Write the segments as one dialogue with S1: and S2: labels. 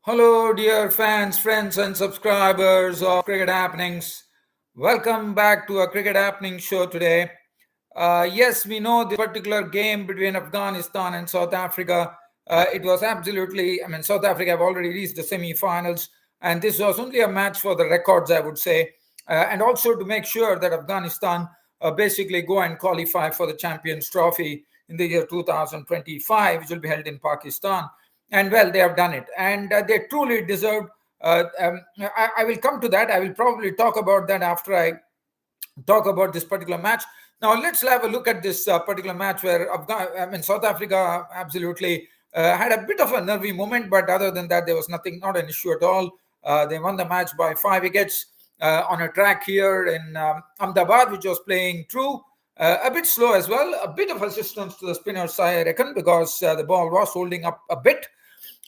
S1: Hello, dear fans, friends, and subscribers of Cricket Happenings. Welcome back to a Cricket Happening show today. Yes, we know this particular game between Afghanistan and South Africa. It was South Africa have already reached the semi-finals, and this was only a match for the records, I would say, and also to make sure that Afghanistan basically go and qualify for the Champions Trophy in the year 2025, which will be held in Pakistan. And well, they have done it, and they truly deserved. I will come to that. I will probably talk about that after I talk about this particular match. Now, let's have a look at this particular match where South Africa absolutely had a bit of a nervy moment, but other than that, there was not an issue at all. They won the match by 5 wickets on a track here in Ahmedabad, which was playing true. A bit slow as well, a bit of assistance to the spinner side, I reckon, because the ball was holding up a bit.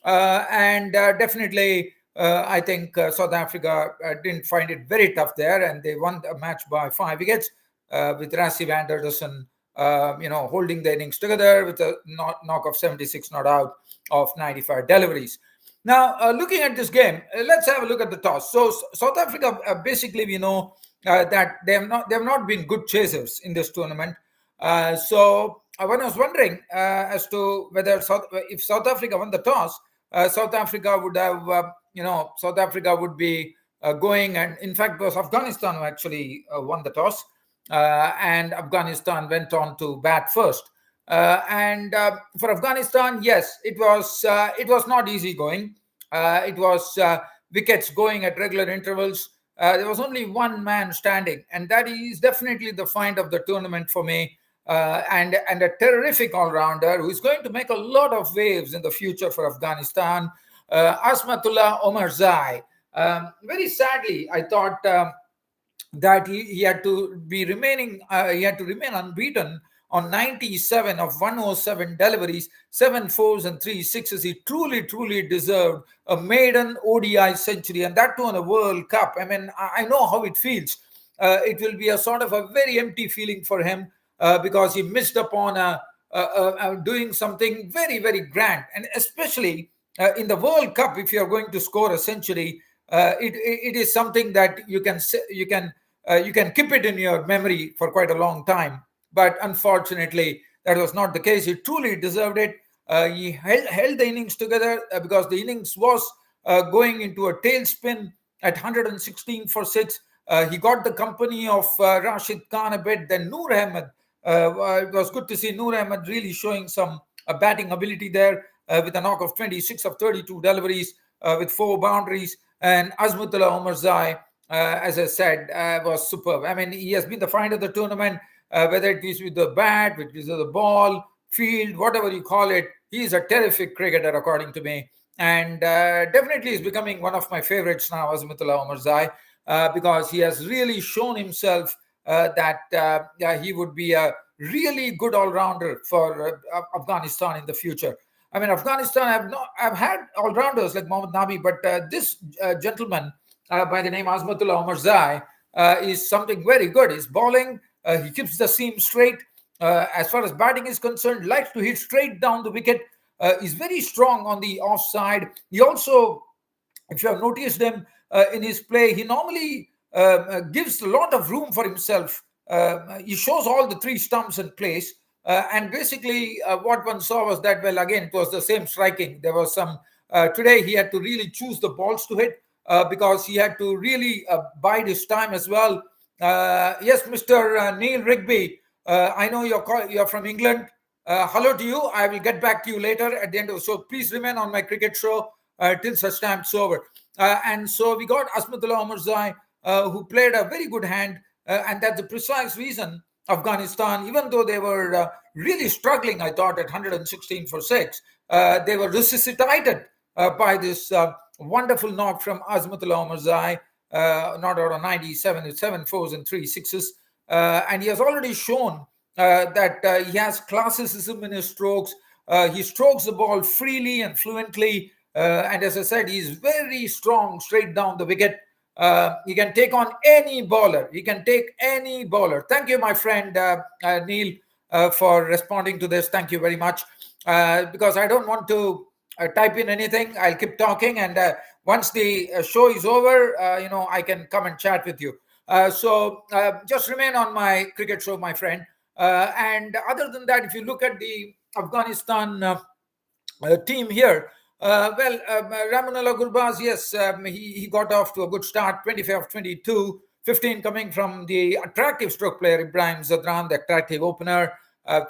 S1: And definitely, I think South Africa didn't find it very tough there, and they won the match by 5 wickets with Rassie van der Dussen, holding the innings together with a knock of 76 not out of 95 deliveries. Now, looking at this game, let's have a look at the toss. So, South Africa, basically, we know that they have not been good chasers in this tournament. So, one was wondering as to whether if South Africa won the toss, South Africa would have, South Africa would be going, and in fact, it was Afghanistan who actually won the toss, and Afghanistan went on to bat first. And for Afghanistan, yes, it was not easy going. It was wickets going at regular intervals. There was only one man standing, and that is definitely the find of the tournament for me. And a terrific all-rounder who is going to make a lot of waves in the future for Afghanistan, Asmatullah Omarzai. Very sadly, I thought that he had to remain unbeaten on 97 of 107 deliveries, 7 fours and 3 sixes. He truly deserved a maiden ODI century, and that too on a World Cup. I mean, I know how it feels. It will be a sort of a very empty feeling for him because he missed upon doing something very grand, and especially in the World Cup, if you are going to score a century, it is something that you can keep it in your memory for quite a long time. But unfortunately, that was not the case. He truly deserved it. He held the innings together because the innings was going into a tailspin at 116 for 6. He got the company of Rashid Khan a bit, then Noor Ahmed. It was good to see Noor Ahmed really showing some batting ability there with a knock of 26 of 32 deliveries with 4 boundaries. And Azmutullah Omarzai, as I said, was superb. I mean, he has been the find of the tournament, whether it is with the bat, with the ball, field, whatever you call it. He is a terrific cricketer, according to me. And definitely is becoming one of my favorites now, Azmutullah Omarzai, because he has really shown himself that he would be a really good all-rounder for Afghanistan in the future. I mean, Afghanistan have had all-rounders like Mohammad Nabi, but this gentleman by the name Azmatullah Omarzai is something very good. He's bowling, he keeps the seam straight. As far as batting is concerned, likes to hit straight down the wicket. He's very strong on the offside. He also, if you have noticed him in his play, he normally gives a lot of room for himself. He shows all the 3 stumps in place. And basically, what one saw was that, well, again, it was the same striking. There was some, today he had to really choose the balls to hit because he had to really bide his time as well. Yes, Mr. Neil Rigby, I know you're from England. Hello to you. I will get back to you later at the end of the show. Please remain on my cricket show till such time it's over. And so we got Asmatullah Omarzai, who played a very good hand, and that's the precise reason Afghanistan, even though they were really struggling, I thought, at 116 for 6, they were resuscitated by this wonderful knock from Azmatullah Omarzai, not out of 97 with 7 fours and 3 sixes. And he has already shown that he has classicism in his strokes. He strokes the ball freely and fluently. And as I said, he's very strong straight down the wicket. He can take on any bowler. He can take any bowler. Thank you, my friend Neil, for responding to this. Thank you very much. Because I don't want to type in anything. I'll keep talking, and once the show is over, I can come and chat with you. So just remain on my cricket show, my friend. And other than that, if you look at the Afghanistan team here, Ramanullah Gurbaz, yes, he got off to a good start, 25 of 22, 15 coming from the attractive stroke player Ibrahim Zadran, the attractive opener,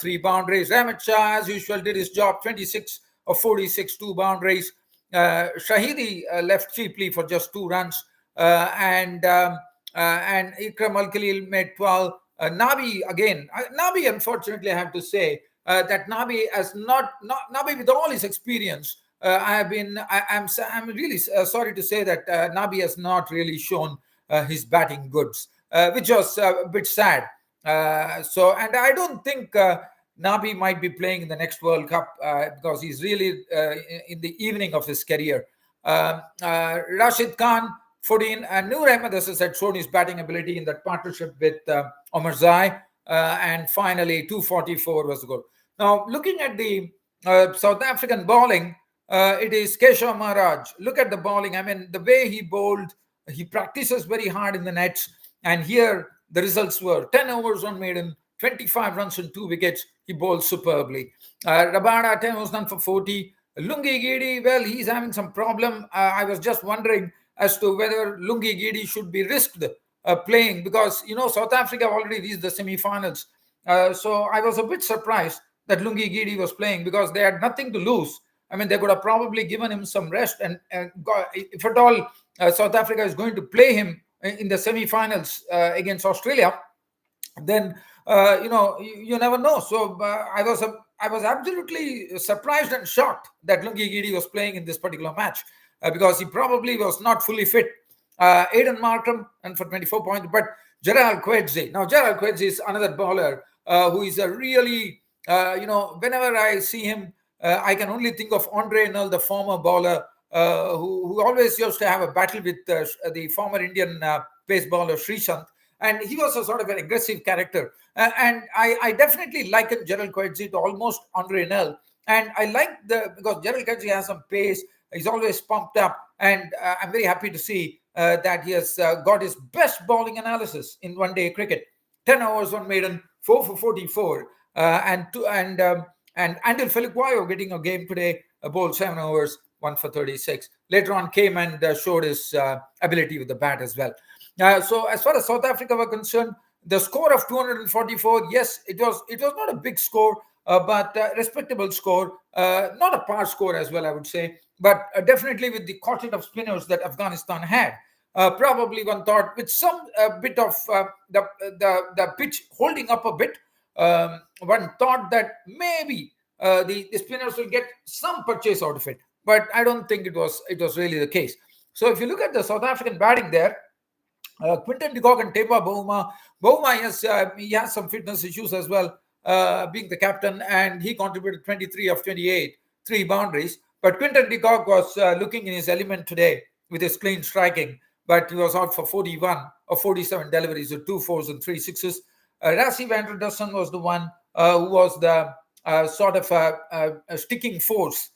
S1: 3 boundaries. Rahmat Shah, as usual, did his job, 26 of 46, 2 boundaries. Shahidi left cheaply for just 2 runs, and Ikram Al Khalil made 12. Nabi again. Nabi, unfortunately, I have to say that Nabi has not Nabi, with all his experience. I'm really sorry to say that Nabi has not really shown his batting goods, which was a bit sad. And I don't think Nabi might be playing in the next World Cup because he's really in the evening of his career. Rashid Khan, 14, and Noor Ahmed, as I said, shown his batting ability in that partnership with Omar Zai. And finally, 244 was the goal. Now, looking at the South African bowling, it is Keshav Maharaj. Look at the bowling. I mean, the way he bowled, he practices very hard in the nets. And here, the results were 10 overs on maiden, 25 runs and 2 wickets. He bowled superbly. Rabada, 10 was done for 40. Lungi Gidi, well, he's having some problem. I was just wondering as to whether Lungi Gidi should be risked playing because, South Africa already reached the semi-finals. So I was a bit surprised that Lungi Gidi was playing because they had nothing to lose. I mean, they could have probably given him some rest. And if at all South Africa is going to play him in the semi-finals against Australia, then you never know. So I was absolutely surprised and shocked that Lungi Gidi was playing in this particular match because he probably was not fully fit. Aidan Markram and for 24 points, but Gerald Quedzi. Now Gerald Quedzi is another bowler who is a really whenever I see him, I can only think of Andre Null, the former bowler who always used to have a battle with the former Indian pace bowler Srishant. And he was a sort of an aggressive character. And I definitely liken Gerald Quedzi to almost Andre Null. And I like because Gerald Quedzi has some pace. He's always pumped up. And I'm very happy to see that he has got his best bowling analysis in one-day cricket. 10 overs on maiden, 4 for 44. And Andil Feliquayo getting a game today, bowled 7 overs, 1 for 36. Later on came and showed his ability with the bat as well. So as far as South Africa were concerned, the score of 244, yes, it was not a big score, but a respectable score, not a par score as well, I would say, but definitely with the quartet of spinners that Afghanistan had. Probably one thought with some bit of the pitch holding up a bit, one thought that maybe the spinners will get some purchase out of it, but I don't think it was really the case. So if you look at the South African batting there, Quinton de Kock and Temba Bavuma. Bavuma, yes, he has some fitness issues as well, being the captain, and he contributed 23 of 28, 3 boundaries. But Quinton de Kock was looking in his element today with his clean striking, but he was out for 41 of 47 deliveries with 2 fours and 3 sixes. Rassie van der Dussen was the one who was the sort of a sticking force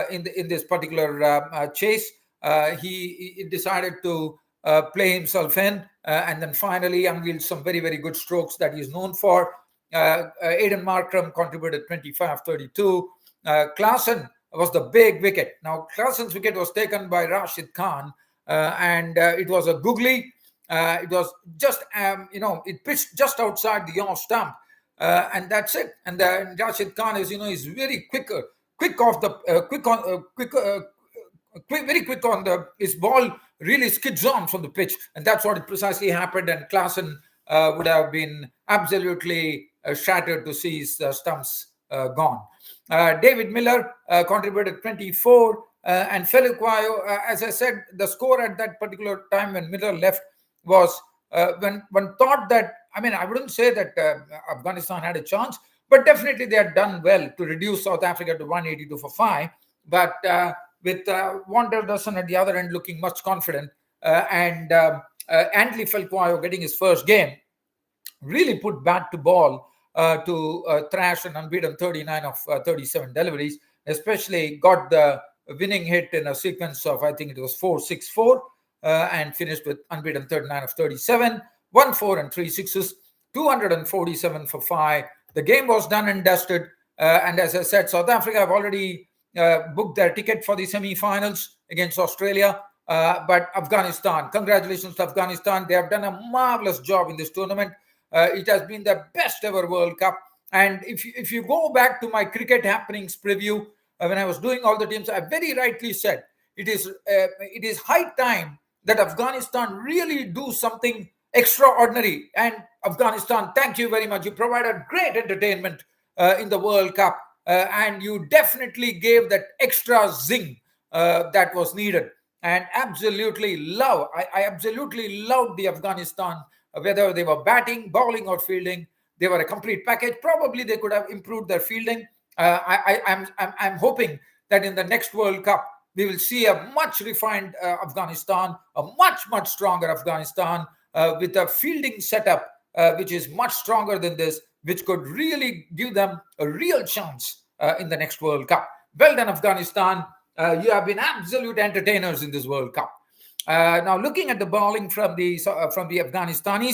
S1: in this particular chase. He decided to play himself in, and then finally unveiled some very, very good strokes that he's known for. Aidan Markram contributed 25-32. Klaasen was the big wicket. Now, Klaasen's wicket was taken by Rashid Khan, and it was a googly. It was just, it pitched just outside the off stump, and that's it. And Rashid Khan, as you know, is very quick off the very quick on his ball really skids on from the pitch, and that's what precisely happened. And Klaasen would have been absolutely shattered to see his stumps gone. David Miller contributed 24, and Feliquayo, as I said, the score at that particular time when Miller left was when one thought that, I wouldn't say that Afghanistan had a chance, but definitely they had done well to reduce South Africa to 182 for 5. But with Van der Dussen at the other end looking much confident, and Anthony Feliquayo getting his first game, really put bat to ball to thrash an unbeaten 39 of 37 deliveries, especially got the winning hit in a sequence of, I think it was 4-6-4, and finished with unbeaten 39 of 37, 1-4 and 3 sixes, 247 for 5. The game was done and dusted. And as I said, South Africa have already booked their ticket for the semi-finals against Australia. But Afghanistan, congratulations to Afghanistan. They have done a marvelous job in this tournament. It has been the best ever World Cup. And if you go back to my cricket happenings preview, when I was doing all the teams, I very rightly said it is high time that Afghanistan really do something extraordinary. And Afghanistan, thank you very much. You provided great entertainment in the World Cup, and you definitely gave that extra zing that was needed. And absolutely I absolutely loved the Afghanistan, whether they were batting, bowling, or fielding. They were a complete package. Probably they could have improved their fielding. I'm hoping that in the next World Cup we will see a much refined Afghanistan, a much stronger Afghanistan with a fielding setup which is much stronger than this, which could really give them a real chance in the next World Cup. Well done, Afghanistan. You have been absolute entertainers in this World Cup. Now, looking at the bowling from the Afghanistan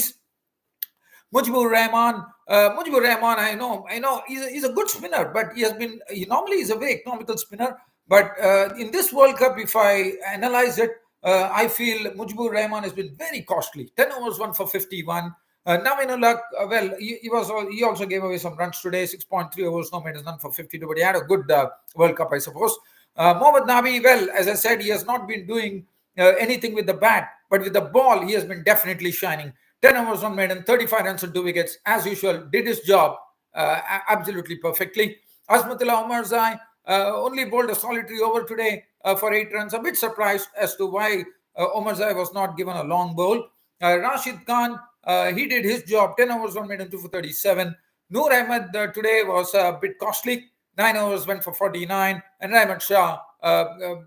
S1: Mujibur Rahman, I know, he's a good spinner, but he normally is a very economical spinner. But in this World Cup, if I analyze it, I feel Mujibur Rahman has been very costly. 10 overs, 1 for 51. Navinullah, he also gave away some runs today, 6.3 overs, no maintenance, none for 52, but he had a good World Cup, I suppose. Mohammad Nabi, well, as I said, he has not been doing anything with the bat, but with the ball, he has been definitely shining. 10 overs, 1 maiden, 35 runs and 2 wickets. As usual, did his job absolutely perfectly. Azmatullah Omarzai only bowled a solitary over today for 8 runs. A bit surprised as to why Omarzai was not given a long bowl. Rashid Khan, he did his job. 10 overs, 1 maiden, 2 for 37. Noor Ahmed today was a bit costly. 9 overs went for 49. And Rahmat Shah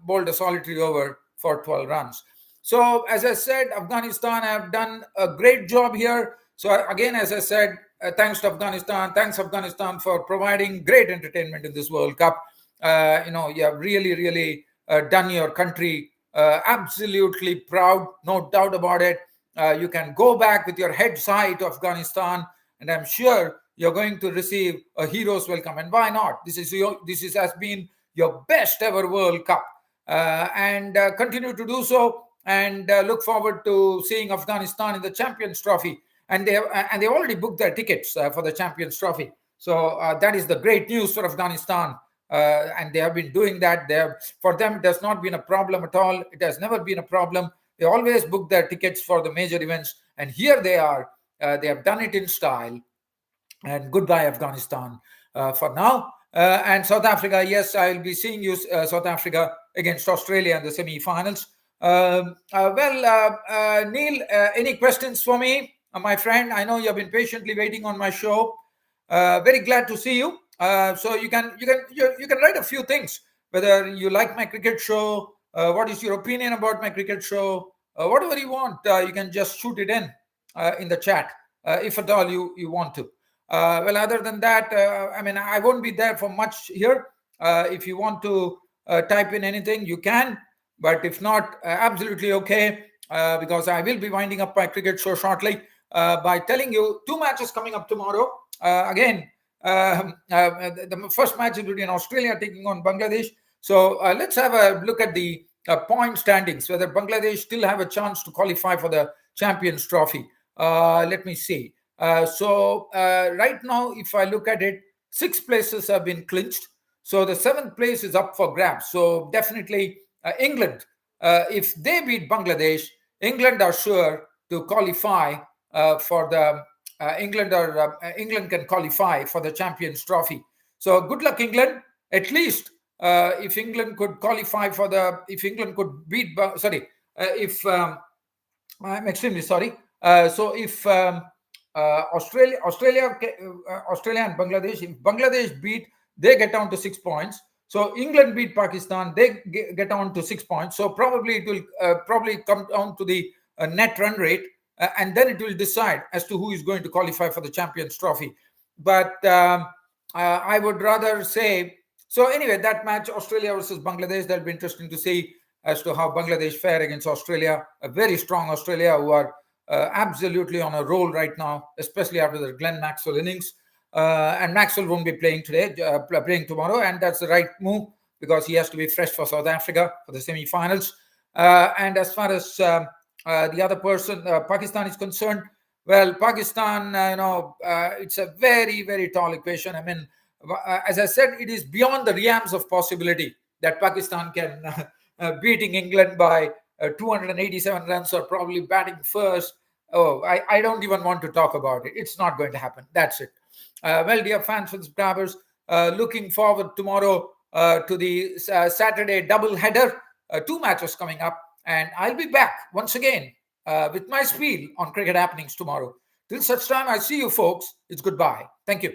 S1: bowled a solitary over for 12 runs. So, as I said, Afghanistan have done a great job here. So, again, as I said, thanks to Afghanistan. Thanks, Afghanistan, for providing great entertainment in this World Cup. You have really done your country absolutely proud, no doubt about it. You can go back with your heads high to Afghanistan, and I'm sure you're going to receive a hero's welcome. And why not? This has been your best ever World Cup, and continue to do so. And look forward to seeing Afghanistan in the Champions Trophy. And they already booked their tickets for the Champions Trophy. So that is the great news for Afghanistan. And they have been doing that. For them, it has not been a problem at all. It has never been a problem. They always book their tickets for the major events. And here they are. They have done it in style. And goodbye, Afghanistan, for now. And South Africa, yes, I'll be seeing you, South Africa, against Australia in the semi-finals. Neil, any questions for me, my friend? I know you have been patiently waiting on my show. Very glad to see you. So you can write a few things, whether you like my cricket show, what is your opinion about my cricket show, whatever you want. You can just shoot it in the chat, if at all you want to. Well, other than that, I won't be there for much here. If you want to type in anything, you can. But if not, absolutely okay, because I will be winding up my cricket show shortly by telling you 2 matches coming up tomorrow. Again, the first match is between Australia taking on Bangladesh. So let's have a look at the point standings, whether Bangladesh still have a chance to qualify for the Champions Trophy. Let me see. So right now, if I look at it, 6 places have been clinched. So the 7th place is up for grabs. So definitely England, if they beat Bangladesh, England are sure to qualify for the England can qualify for the Champions Trophy. So good luck, England. At least if England could qualify for if England could beat, I'm extremely sorry. So if Australia and Bangladesh, if Bangladesh beat, they get down to 6 points. So England beat Pakistan, they get down to 6 points. So probably it will probably come down to the net run rate, and then it will decide as to who is going to qualify for the Champions Trophy. But I would rather say So anyway, that match, Australia versus Bangladesh, that'll be interesting to see as to how Bangladesh fare against Australia, a very strong Australia who are absolutely on a roll right now, especially after the Glenn Maxwell innings. And Maxwell won't be playing today, playing tomorrow, and that's the right move because he has to be fresh for South Africa for the semi-finals. And as far as the other person, Pakistan is concerned, well, Pakistan, it's a very, very tall equation. I mean, as I said, it is beyond the realms of possibility that Pakistan can beating England by 287 runs or probably batting first. Oh, I don't even want to talk about it. It's not going to happen. That's it. Well, dear fans and subscribers, looking forward tomorrow to the Saturday double header. Two matches coming up, and I'll be back once again with my spiel on cricket happenings tomorrow. Till such time, I see you folks. It's goodbye. Thank you.